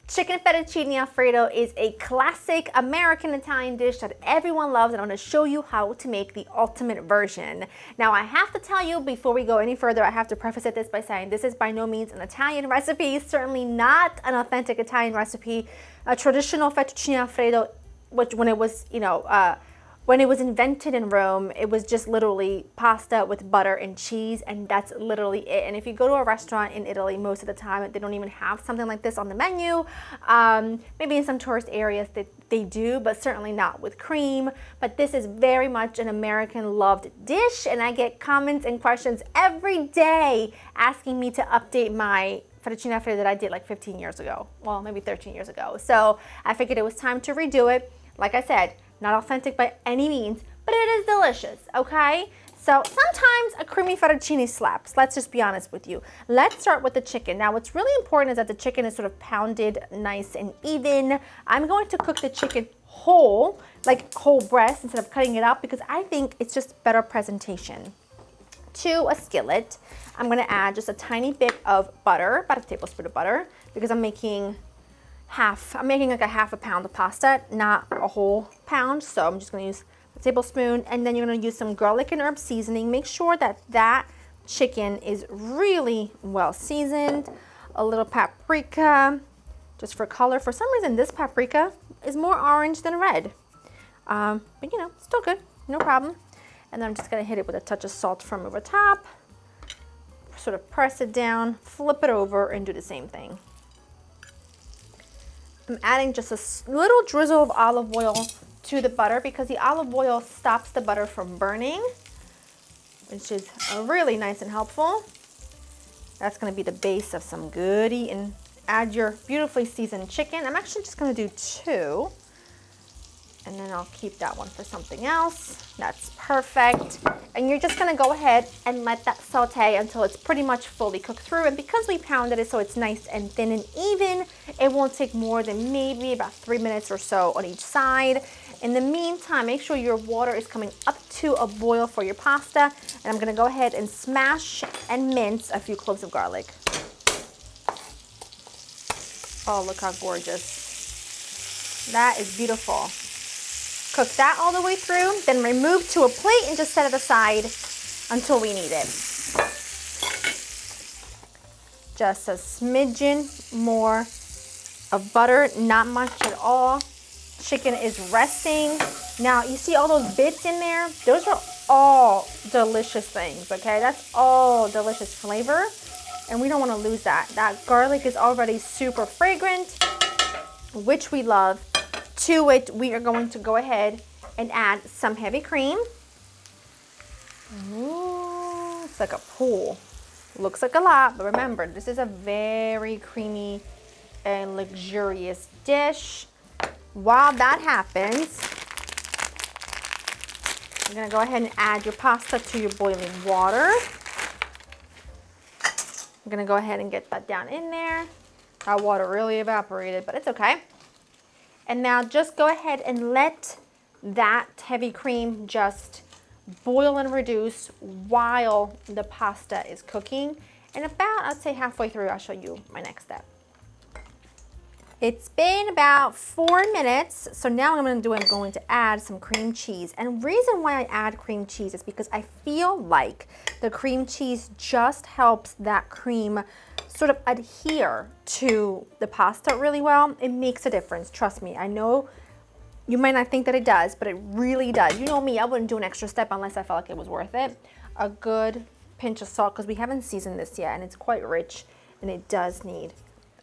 Chicken fettuccine alfredo is a classic American Italian dish that everyone loves, and I'm going to show you how to make the ultimate version. Now, I have to tell you before we go any further, I have to preface this by saying this is by no means an Italian recipe, certainly not an authentic Italian recipe. A traditional fettuccine alfredo, which when it was, when it was invented in Rome, it was just literally pasta with butter and cheese, and that's literally it. And if you go to a restaurant in Italy, most of the time, they don't even have something like this on the menu. Maybe in some tourist areas they do, but certainly not with cream. But this is very much an American loved dish, and I get comments and questions every day asking me to update my fettuccine alfredo that I did like 15 years ago. Well, maybe 13 years ago. So I figured it was time to redo it. Like I said, not authentic by any means, but it is delicious, okay? So sometimes a creamy fettuccine slaps, let's just be honest with you. Let's start with the chicken. Now, what's really important is that the chicken is sort of pounded nice and even. I'm going to cook the chicken whole, like whole breast, instead of cutting it up, because I think it's just better presentation. To a skillet, I'm gonna add just a tiny bit of butter, about a tablespoon of butter, because I'm making like a half a pound of pasta, not a whole pound. So I'm just gonna use a tablespoon, and then you're gonna use some garlic and herb seasoning. Make sure that that chicken is really well seasoned. A little paprika, just for color. For some reason, this paprika is more orange than red. But still good, no problem. And then I'm just gonna hit it with a touch of salt from over top. Sort of press it down, flip it over, and do the same thing. I'm adding just a little drizzle of olive oil to the butter because the olive oil stops the butter from burning, which is really nice and helpful. That's going to be the base of some good eating. Add your beautifully seasoned chicken. I'm actually just going to do 2. And then I'll keep that one for something else. That's perfect. And you're just gonna go ahead and let that saute until it's pretty much fully cooked through. And because we pounded it so it's nice and thin and even, it won't take more than maybe about 3 minutes or so on each side. In the meantime, make sure your water is coming up to a boil for your pasta. And I'm gonna go ahead and smash and mince a few cloves of garlic. Oh, look how gorgeous. That is beautiful. Cook that all the way through, then remove to a plate and just set it aside until we need it. Just a smidgen more of butter, not much at all. Chicken is resting. Now, you see all those bits in there? Those are all delicious things, okay? That's all delicious flavor, and we don't want to lose that. That garlic is already super fragrant, which we love. To it, we are going to go ahead and add some heavy cream. Ooh, it's like a pool. Looks like a lot, but remember, this is a very creamy and luxurious dish. While that happens, you're gonna go ahead and add your pasta to your boiling water. I'm gonna go ahead and get that down in there. Our water really evaporated, but it's okay. And now just go ahead and let that heavy cream just boil and reduce while the pasta is cooking. And about, I'd say halfway through, I'll show you my next step. It's been about 4 minutes. So now what I'm going to add some cream cheese. And the reason why I add cream cheese is because I feel like the cream cheese just helps that cream sort of adhere to the pasta really well. It makes a difference, trust me. I know you might not think that it does, but it really does. You know me, I wouldn't do an extra step unless I felt like it was worth it. A good pinch of salt, because we haven't seasoned this yet, and it's quite rich, and it does need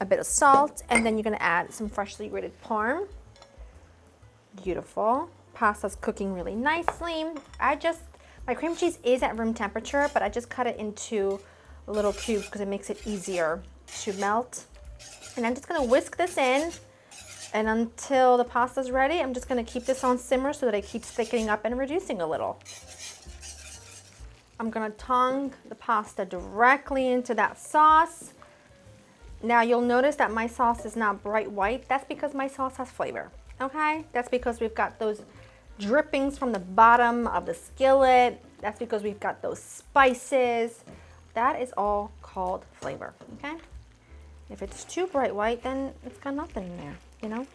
a bit of salt. And then you're gonna add some freshly grated parm. Beautiful. Pasta's cooking really nicely. My cream cheese is at room temperature, but I just cut it into little cubes because it makes it easier to melt. And I'm just gonna whisk this in, and until the pasta's ready, I'm just gonna keep this on simmer so that it keeps thickening up and reducing a little. I'm gonna tongue the pasta directly into that sauce. Now you'll notice that my sauce is not bright white. That's because my sauce has flavor, okay? That's because we've got those drippings from the bottom of the skillet. That's because we've got those spices. That is all called flavor, okay? If it's too bright white, then it's got nothing in there, you know?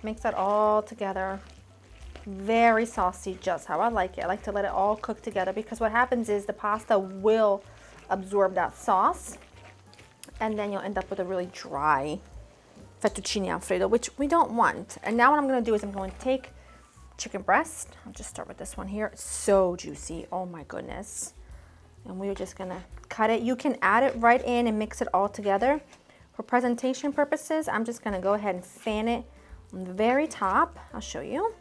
Mix that all together. Very saucy, just how I like it. I like to let it all cook together because what happens is the pasta will absorb that sauce and then you'll end up with a really dry fettuccine alfredo, which we don't want. And now what I'm going to do is I'm going to take chicken breast. I'll just start with this one here. It's so juicy. Oh my goodness. And we're just going to cut it. You can add it right in and mix it all together. For presentation purposes, I'm just going to go ahead and fan it on the very top. I'll show you.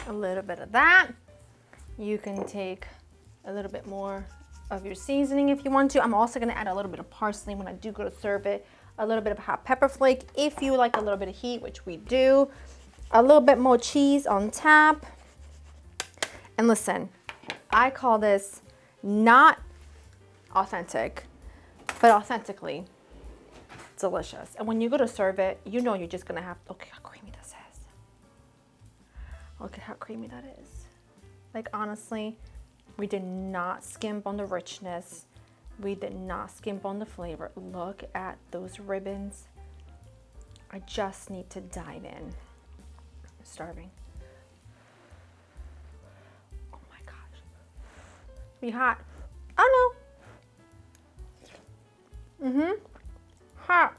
A little bit of that. You can take a little bit more of your seasoning if you want to. I'm also going to add a little bit of parsley when I do go to serve it. A little bit of hot pepper flake if you like a little bit of heat, which we do. A little bit more cheese on top. And listen, I call this not authentic, but authentically delicious. And when you go to serve it, you know you're just gonna have, look how creamy this is. Look at how creamy that is. Like honestly, we did not skimp on the richness. We did not skimp on the flavor. Look at those ribbons. I just need to dive in. I'm starving. Oh my gosh. Be hot. Oh no. Hot.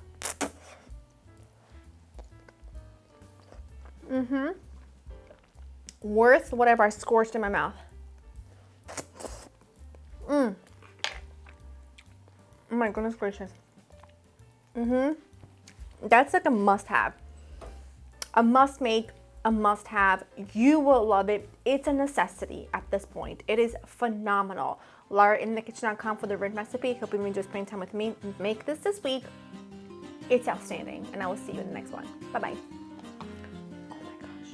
Worth whatever I scorched in my mouth. Oh my goodness gracious. That's like a must-have. A must-make, a must-have. You will love it. It's a necessity at this point. It is phenomenal. LaraInTheKitchen.com for the written recipe. Hope you enjoy spending time with me. Make this week. It's outstanding. And I will see you in the next one. Bye-bye. Oh my gosh.